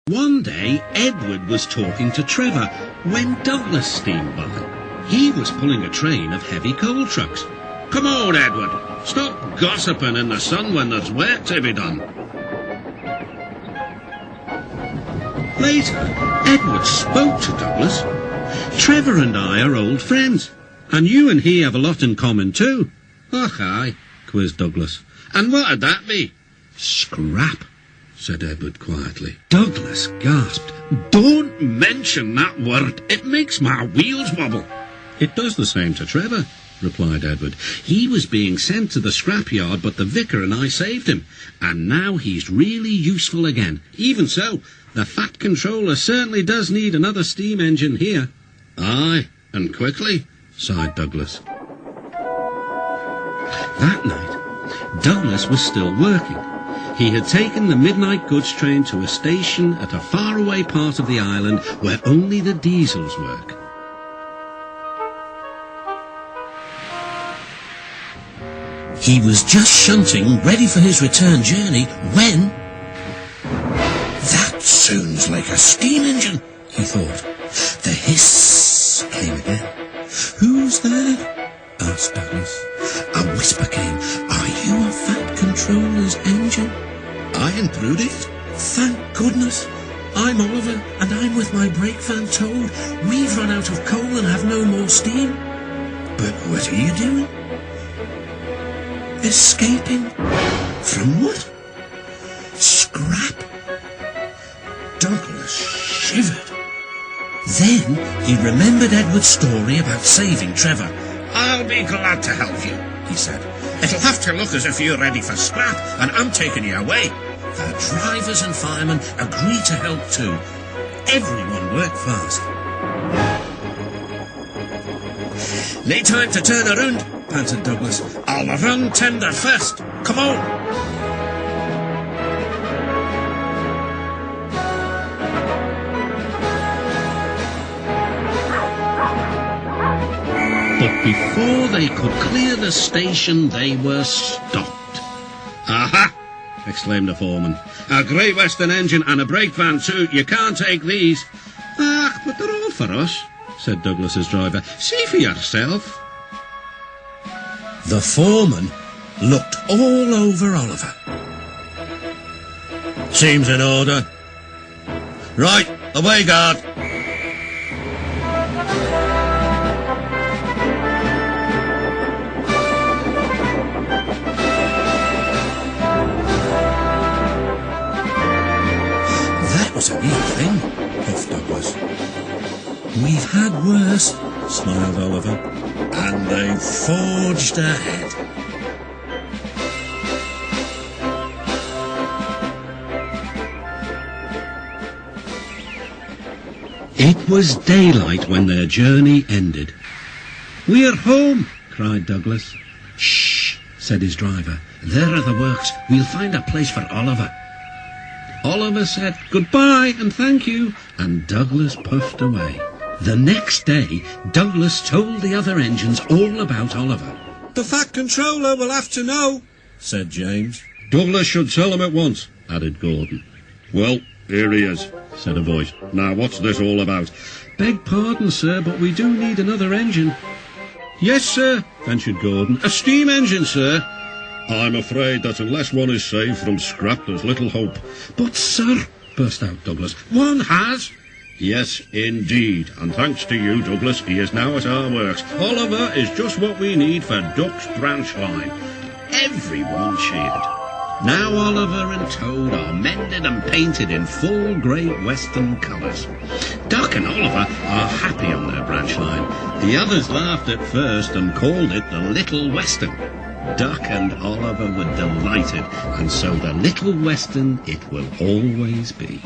One day, Edward was talking to Trevor when Douglas steamed by. He was pulling a train of heavy coal trucks. "Come on, Edward. Stop gossiping in the sun when there's work to be done." Later, Edward spoke to Douglas. "Trevor and I are old friends, and you and he have a lot in common too." "Och, aye," quizzed Douglas. "And what'd that be?" "Scrap," said Edward quietly. Douglas gasped. "Don't mention that word. It makes my wheels wobble." "It does the same to Trevor," replied Edward. "He was being sent to the scrapyard, but the vicar and I saved him, and now he's really useful again. Even so, the Fat Controller certainly does need another steam engine here." "Aye, and quickly," sighed Douglas. That night, Douglas was still working. He had taken the midnight goods train to a station at a faraway part of the island where only the diesels work. He was just shunting, ready for his return journey, when... "That sounds like a steam engine," he thought. The hiss came again. "Who's there?" asked Douglas. A whisper came. "Are you a Fat Controller's engine?" "I intruded it." "Thank goodness. I'm Oliver, and I'm with my brake van Toad. We've run out of coal and have no more steam." "But what are you doing?" "Escaping." "From what?" "Scrap." Douglas shivered. Then he remembered Edward's story about saving Trevor. "I'll be glad to help you," he said. "It'll have to look as if you're ready for scrap, and I'm taking you away." The drivers and firemen agreed to help too. Everyone worked fast. "No time to turn around," panted Douglas. "I'll run tender first. Come on." But before they could clear the station, they were stopped. "Aha!" exclaimed the foreman. "A Great Western engine and a brake van too. You can't take these." "Ah, but they're all for us," said Douglas's driver. "See for yourself." The foreman looked all over Oliver. "Seems in order." "Right, away, guard." "That was a neat thing," puffed Douglas. "We've had worse," smiled Oliver. And they forged ahead. It was daylight when their journey ended. "We're home," cried Douglas. "Shh," said his driver. "There are the works. We'll find a place for Oliver." Oliver said goodbye and thank you, and Douglas puffed away. The next day, Douglas told the other engines all about Oliver. "The Fat Controller will have to know," said James. "Douglas should tell him at once," added Gordon. "Well, here he is," said a voice. "Now, what's this all about?" "Beg pardon, sir, but we do need another engine." "Yes, sir," ventured Gordon. "A steam engine, sir." "I'm afraid that unless one is saved from scrap, there's little hope." "But, sir," burst out Douglas, "one has." "Yes, indeed, and thanks to you, Douglas, he is now at our works. Oliver is just what we need for Duck's branch line." Everyone cheered. Now Oliver and Toad are mended and painted in full Great Western colours. Duck and Oliver are happy on their branch line. The others laughed at first and called it the Little Western. Duck and Oliver were delighted, and so the Little Western it will always be.